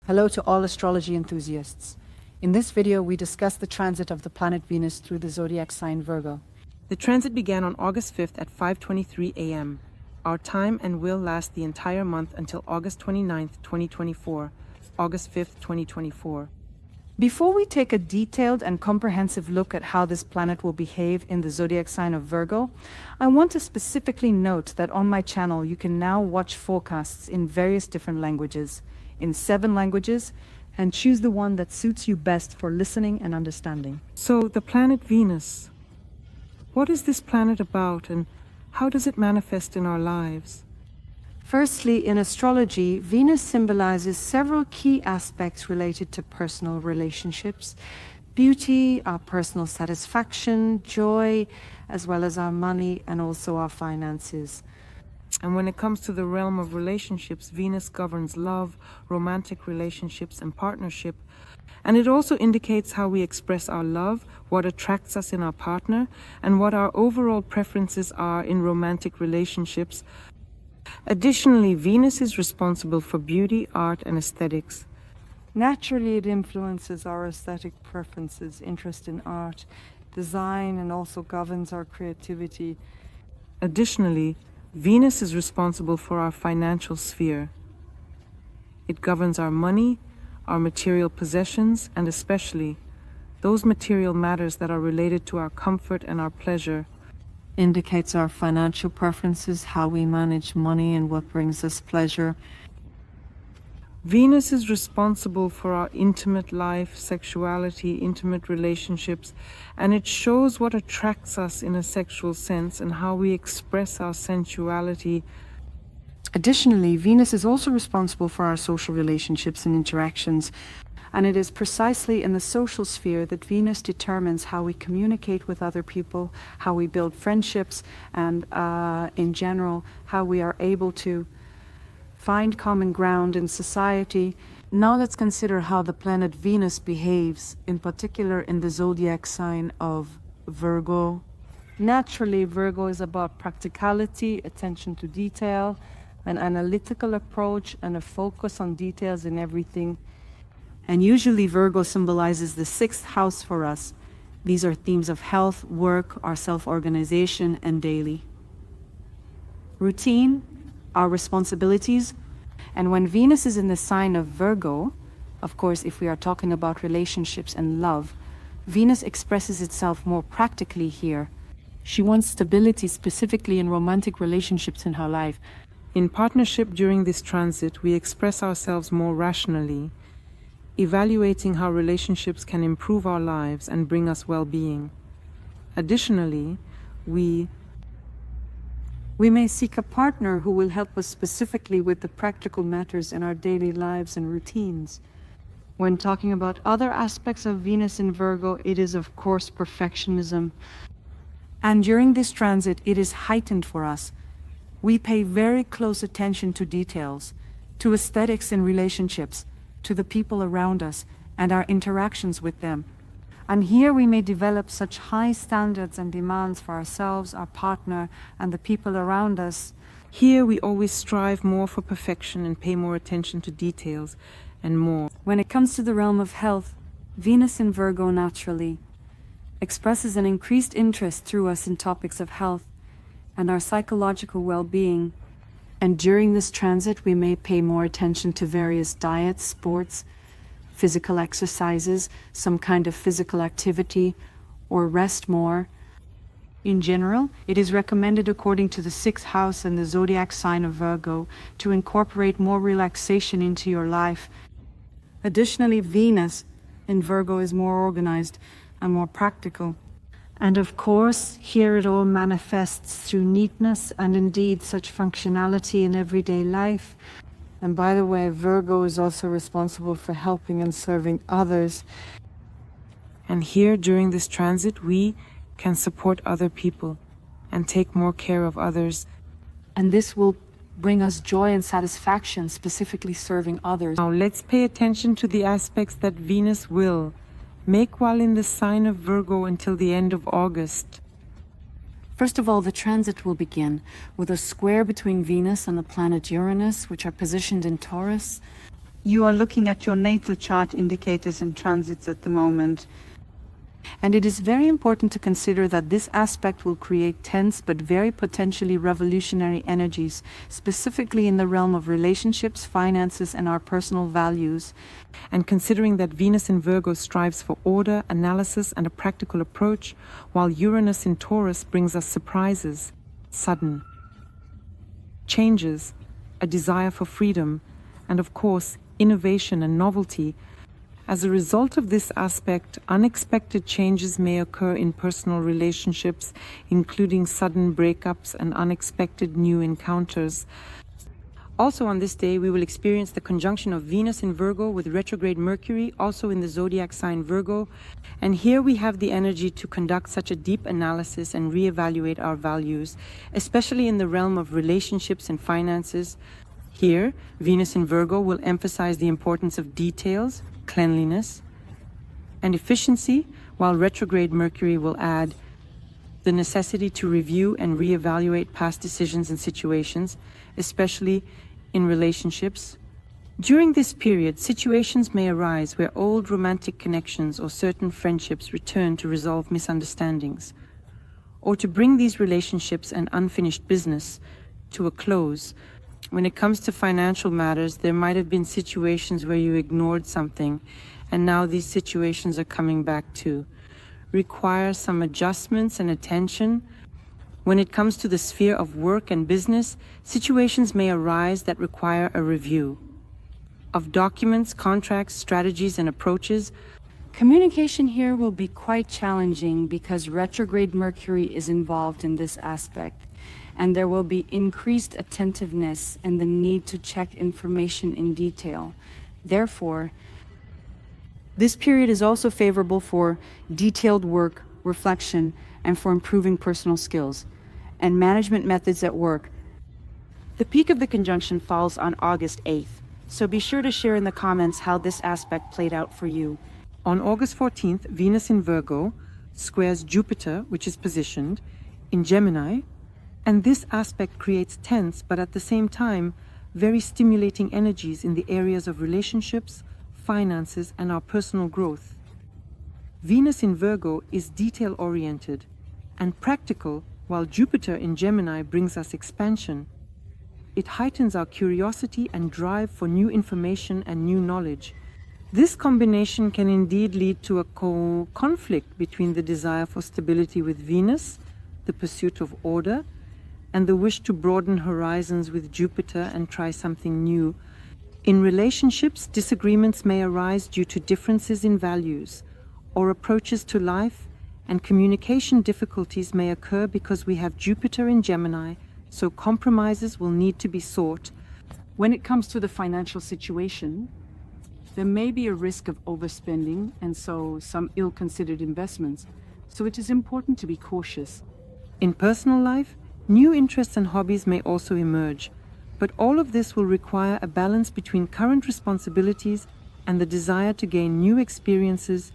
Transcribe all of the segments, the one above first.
Hello to all astrology enthusiasts. In this video, we discuss the transit of the planet Venus through the zodiac sign Virgo. The transit began on August 5th at 5:23 a.m. Our time and will last the entire month until August 29th, 2024, August 5th, 2024. Before we take a detailed and comprehensive look at how this planet will behave in the zodiac sign of Virgo, I want to specifically note that on my channel you can now watch forecasts in various different languages, in 7 languages, and choose the one that suits you best for listening and understanding. So, the planet Venus. What is this planet about and how does it manifest in our lives? Firstly, in astrology, Venus symbolizes several key aspects related to personal relationships, beauty, our personal satisfaction, joy, as well as our money and also our finances. And when it comes to the realm of relationships, Venus governs love, romantic relationships, and partnership. And it also indicates how we express our love, what attracts us in our partner, and what our overall preferences are in romantic relationships. Additionally, Venus is responsible for beauty, art, and aesthetics. Naturally, it influences our aesthetic preferences, interest in art, design, and also governs our creativity. Additionally, Venus is responsible for our financial sphere. It governs our money, our material possessions, and especially those material matters that are related to our comfort and our pleasure. Indicates our financial preferences, how we manage money, and what brings us pleasure. Venus is responsible for our intimate life, sexuality, intimate relationships, and it shows what attracts us in a sexual sense and how we express our sensuality. Additionally, Venus is also responsible for our social relationships and interactions, and it is precisely in the social sphere that Venus determines how we communicate with other people, how we build friendships, and in general, how we are able to find common ground in society. Now let's consider how the planet Venus behaves, in particular in the zodiac sign of Virgo. Naturally, Virgo is about practicality, attention to detail, an analytical approach, and a focus on details in everything. And usually Virgo symbolizes the 6th house for us. These are themes of health, work, our self-organization, and daily routine, our responsibilities. And when Venus is in the sign of Virgo, of course, if we are talking about relationships and love, Venus expresses itself more practically here. She wants stability, specifically in romantic relationships in her life. In partnership during this transit, we express ourselves more rationally, evaluating how relationships can improve our lives and bring us well-being. Additionally, we may seek a partner who will help us specifically with the practical matters in our daily lives and routines. When talking about other aspects of Venus in Virgo, it is of course perfectionism. And during this transit, it is heightened for us. We pay very close attention to details, to aesthetics in relationships, to the people around us, and our interactions with them. And here we may develop such high standards and demands for ourselves, our partner, and the people around us. Here we always strive more for perfection and pay more attention to details and more. When it comes to the realm of health, Venus in Virgo naturally expresses an increased interest through us in topics of health and our psychological well-being. And during this transit, we may pay more attention to various diets, sports, physical exercises, some kind of physical activity, or rest more. In general, it is recommended according to the 6th house and the zodiac sign of Virgo to incorporate more relaxation into your life. Additionally, Venus in Virgo is more organized and more practical. And of course, here it all manifests through neatness and indeed such functionality in everyday life. And by the way, Virgo is also responsible for helping and serving others. And here during this transit, we can support other people and take more care of others. And this will bring us joy and satisfaction, specifically serving others. Now let's pay attention to the aspects that Venus will make while in the sign of Virgo until the end of August. First of all, the transit will begin with a square between Venus and the planet Uranus, which are positioned in Taurus. You are looking at your natal chart indicators and transits at the moment. And it is very important to consider that this aspect will create tense but very potentially revolutionary energies, specifically in the realm of relationships, finances, and our personal values. And considering that Venus in Virgo strives for order, analysis, and a practical approach, while Uranus in Taurus brings us surprises, sudden changes, a desire for freedom, and of course, innovation and novelty. As a result of this aspect, unexpected changes may occur in personal relationships, including sudden breakups and unexpected new encounters. Also on this day, we will experience the conjunction of Venus in Virgo with retrograde Mercury, also in the zodiac sign Virgo. And here we have the energy to conduct such a deep analysis and reevaluate our values, especially in the realm of relationships and finances. Here, Venus in Virgo will emphasize the importance of details, cleanliness, and efficiency, while retrograde Mercury will add the necessity to review and reevaluate past decisions and situations, especially in relationships. During this period, situations may arise where old romantic connections or certain friendships return to resolve misunderstandings, or to bring these relationships and unfinished business to a close. When it comes to financial matters, there might have been situations where you ignored something, and now these situations are coming back to require some adjustments and attention. When it comes to the sphere of work and business, situations may arise that require a review of documents, contracts, strategies, and approaches. Communication here will be quite challenging because retrograde Mercury is involved in this aspect, and there will be increased attentiveness and the need to check information in detail. Therefore, this period is also favorable for detailed work, reflection, and for improving personal skills and management methods at work. The peak of the conjunction falls on August 8th, so be sure to share in the comments how this aspect played out for you. On August 14th, Venus in Virgo squares Jupiter, which is positioned in Gemini, and this aspect creates tense, but at the same time, very stimulating energies in the areas of relationships, finances, and our personal growth. Venus in Virgo is detail-oriented and practical, while Jupiter in Gemini brings us expansion. It heightens our curiosity and drive for new information and new knowledge. This combination can indeed lead to a conflict between the desire for stability with Venus, the pursuit of order, and the wish to broaden horizons with Jupiter and try something new. In relationships, disagreements may arise due to differences in values or approaches to life, and communication difficulties may occur because we have Jupiter in Gemini, so compromises will need to be sought. When it comes to the financial situation, there may be a risk of overspending and so some ill-considered investments, so it is important to be cautious. In personal life, new interests and hobbies may also emerge, but all of this will require a balance between current responsibilities and the desire to gain new experiences.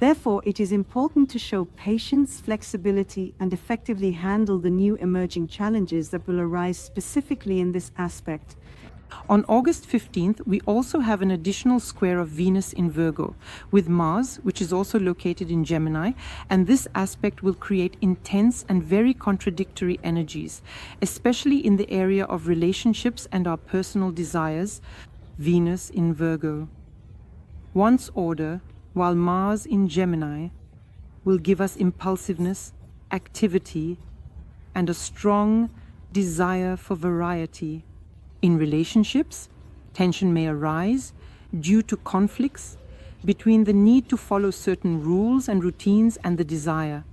Therefore, it is important to show patience, flexibility, and effectively handle the new emerging challenges that will arise specifically in this aspect. On August 15th, we also have an additional square of Venus in Virgo with Mars, which is also located in Gemini, and this aspect will create intense and very contradictory energies, especially in the area of relationships and our personal desires. Venus in Virgo wants order, while Mars in Gemini will give us impulsiveness, activity, and a strong desire for variety. In relationships, tension may arise due to conflicts between the need to follow certain rules and routines and the desire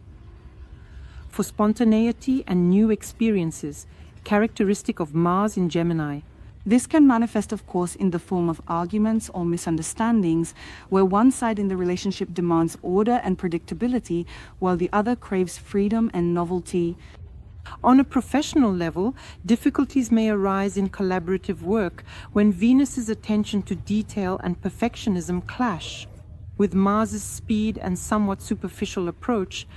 for spontaneity and new experiences, characteristic of Mars in Gemini. This can manifest, of course, in the form of arguments or misunderstandings, where one side in the relationship demands order and predictability, while the other craves freedom and novelty. On a professional level, difficulties may arise in collaborative work when Venus's attention to detail and perfectionism clash with Mars's speed and somewhat superficial approach.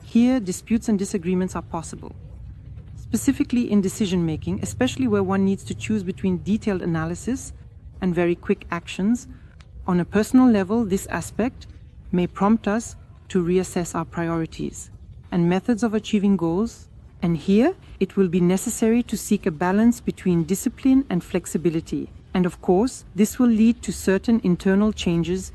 Here, disputes and disagreements are possible, specifically in decision-making, especially where one needs to choose between detailed analysis and very quick actions. On a personal level, this aspect may prompt us to reassess our priorities and methods of achieving goals, and here it will be necessary to seek a balance between discipline and flexibility. And of course, this will lead to certain internal changes.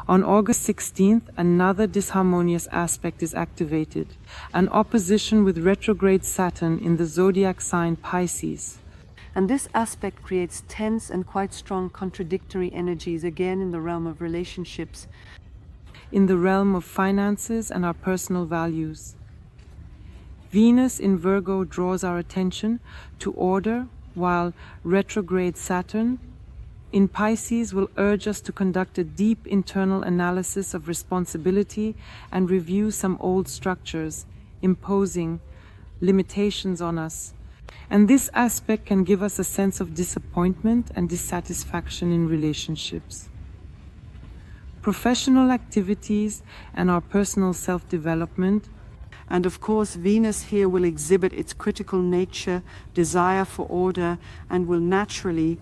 On August 16th, another disharmonious aspect is activated, an opposition with retrograde Saturn in the zodiac sign Pisces. And this aspect creates tense and quite strong contradictory energies again in the realm of relationships, in the realm of finances and our personal values. Venus in Virgo draws our attention to order, while retrograde Saturn in Pisces will urge us to conduct a deep internal analysis of responsibility and review some old structures, imposing limitations on us. And this aspect can give us a sense of disappointment and dissatisfaction in relationships. Professional activities and our personal self-development. and of course Venus here will exhibit its critical nature, desire for order, and will naturally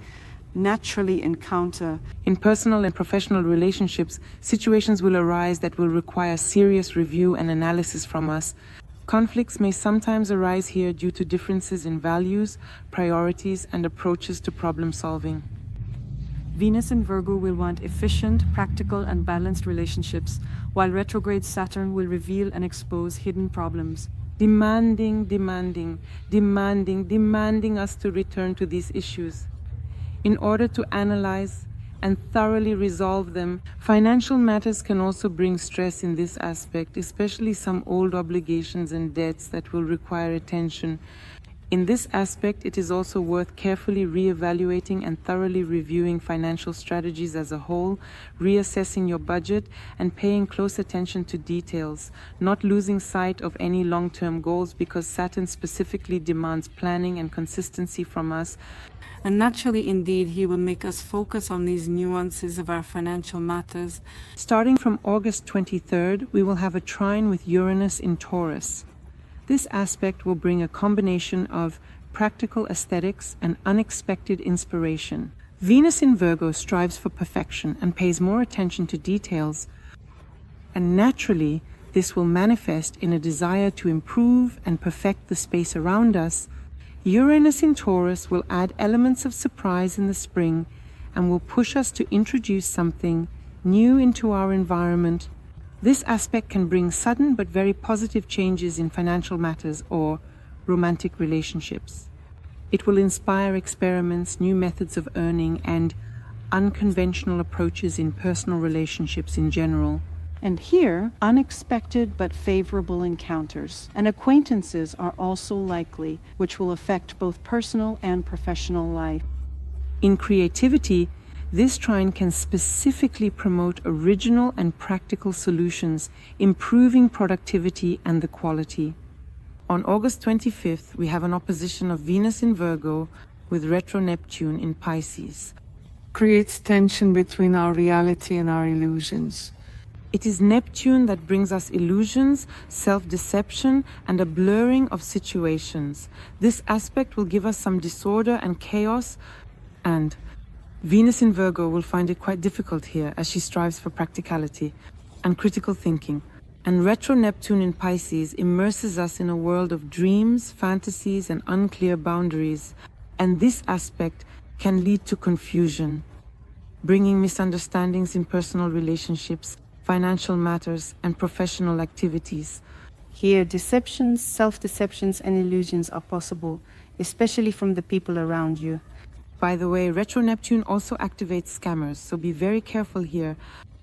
encounter. In personal and professional relationships, situations will arise that will require serious review and analysis from us. Conflicts may sometimes arise here due to differences in values, priorities, and approaches to problem solving. Venus in Virgo will want efficient, practical, and balanced relationships, while retrograde Saturn will reveal and expose hidden problems. Demanding us to return to these issues. In order to analyze and thoroughly resolve them, financial matters can also bring stress in this aspect, especially some old obligations and debts that will require attention. In this aspect, it is also worth carefully re-evaluating and thoroughly reviewing financial strategies as a whole, reassessing your budget, and paying close attention to details, not losing sight of any long-term goals, because Saturn specifically demands planning and consistency from us. And naturally, indeed, he will make us focus on these nuances of our financial matters. Starting from August 23rd, we will have a trine with Uranus in Taurus. This aspect will bring a combination of practical aesthetics and unexpected inspiration. Venus in Virgo strives for perfection and pays more attention to details, and naturally, this will manifest in a desire to improve and perfect the space around us. Uranus in Taurus will add elements of surprise in the spring and will push us to introduce something new into our environment. This aspect can bring sudden but very positive changes in financial matters or romantic relationships. It will inspire experiments, new methods of earning, and unconventional approaches in personal relationships in general. And here, unexpected but favorable encounters and acquaintances are also likely, which will affect both personal and professional life. In creativity, this trine can specifically promote original and practical solutions, improving productivity and the quality. On August 25th, we have an opposition of Venus in Virgo with retro Neptune in Pisces. Creates tension between our reality and our illusions. It is Neptune that brings us illusions, self-deception, and a blurring of situations. This aspect will give us some disorder and chaos, and Venus in Virgo will find it quite difficult here as she strives for practicality and critical thinking. And retro Neptune in Pisces immerses us in a world of dreams, fantasies, and unclear boundaries. And this aspect can lead to confusion, bringing misunderstandings in personal relationships, financial matters, and professional activities. Here, deceptions, self-deceptions, and illusions are possible, especially from the people around you. By the way, retro Neptune also activates scammers, so be very careful here.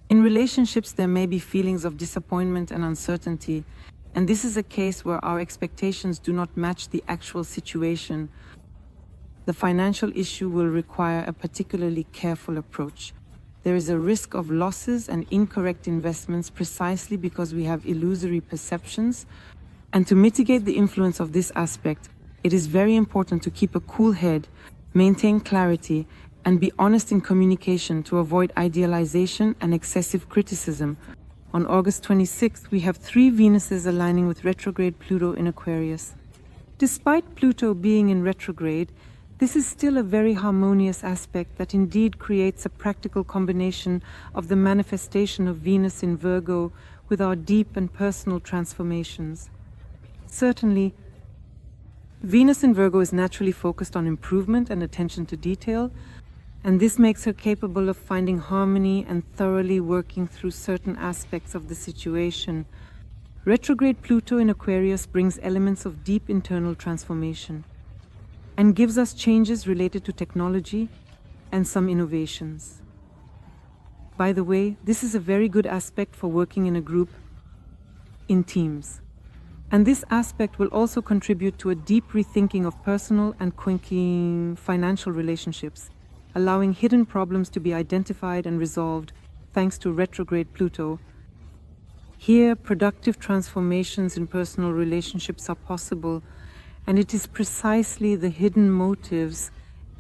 In relationships, there may be feelings of disappointment and uncertainty, and this is a case where our expectations do not match the actual situation. The financial issue will require a particularly careful approach. There is a risk of losses and incorrect investments precisely because we have illusory perceptions. And to mitigate the influence of this aspect, it is very important to keep a cool head, maintain clarity, and be honest in communication to avoid idealization and excessive criticism. On August 26th, we have 3 Venuses aligning with retrograde Pluto in Aquarius. Despite Pluto being in retrograde, This is still a very harmonious aspect that indeed creates a practical combination of the manifestation of Venus in Virgo with our deep and personal transformations. Certainly, Venus in Virgo is naturally focused on improvement and attention to detail, and this makes her capable of finding harmony and thoroughly working through certain aspects of the situation. Retrograde Pluto in Aquarius brings elements of deep internal transformation and gives us changes related to technology and some innovations. By the way, this is a very good aspect for working in a group, in teams. And this aspect will also contribute to a deep rethinking of personal and financial relationships, allowing hidden problems to be identified and resolved thanks to retrograde Pluto. Here, productive transformations in personal relationships are possible, and it is precisely the hidden motives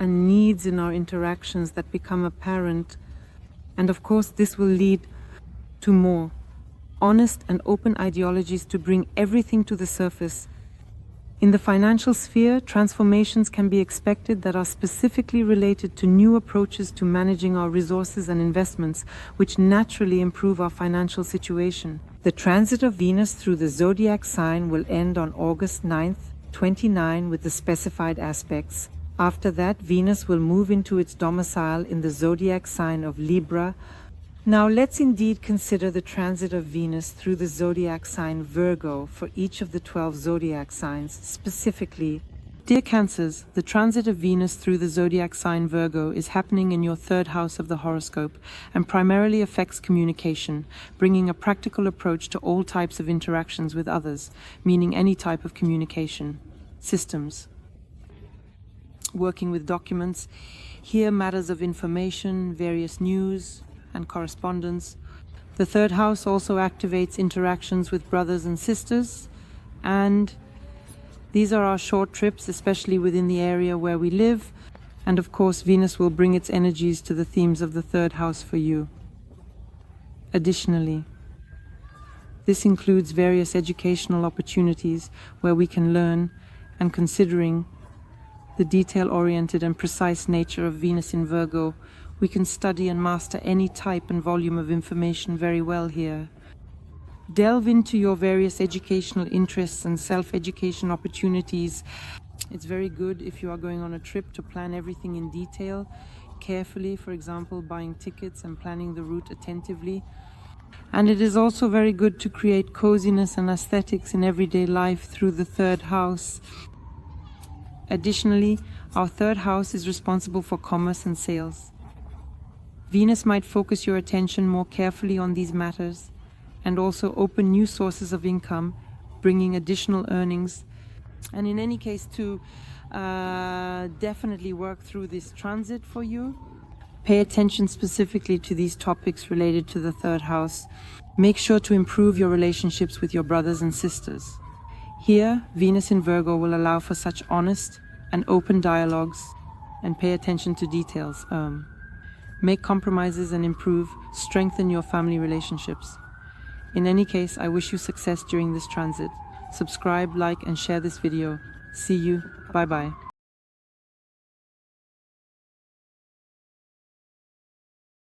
and needs in our interactions that become apparent. And of course, this will lead to more honest and open ideologies to bring everything to the surface. In the financial sphere, transformations can be expected that are specifically related to new approaches to managing our resources and investments, which naturally improve our financial situation. The transit of Venus through the zodiac sign will end on August 9th, 29 with the specified aspects. After that, Venus will move into its domicile in the zodiac sign of Libra. Now let's indeed consider the transit of Venus through the zodiac sign Virgo for each of the 12 zodiac signs specifically. Dear Cancers, the transit of Venus through the zodiac sign Virgo is happening in your third house of the horoscope and primarily affects communication, bringing a practical approach to all types of interactions with others, meaning any type of communication. Systems. Working with documents. Here, matters of information, various news, and correspondence. The third house also activates interactions with brothers and sisters, and these are our short trips, especially within the area where we live, and of course Venus will bring its energies to the themes of the third house for you. Additionally, this includes various educational opportunities where we can learn, and considering the detail-oriented and precise nature of Venus in Virgo, we can study and master any type and volume of information very well here. Delve into your various educational interests and self-education opportunities. It's very good if you are going on a trip to plan everything in detail, carefully, for example, buying tickets and planning the route attentively. And it is also very good to create coziness and aesthetics in everyday life through the third house. Additionally, our third house is responsible for commerce and sales. Venus might focus your attention more carefully on these matters and also open new sources of income, bringing additional earnings. And in any case, to definitely work through this transit for you, pay attention specifically to these topics related to the third house. Make sure to improve your relationships with your brothers and sisters. Here, Venus in Virgo will allow for such honest and open dialogues, and pay attention to details. Make compromises and improve, strengthen your family relationships. In any case, I wish you success during this transit. Subscribe, like, and share this video. See you. Bye-bye.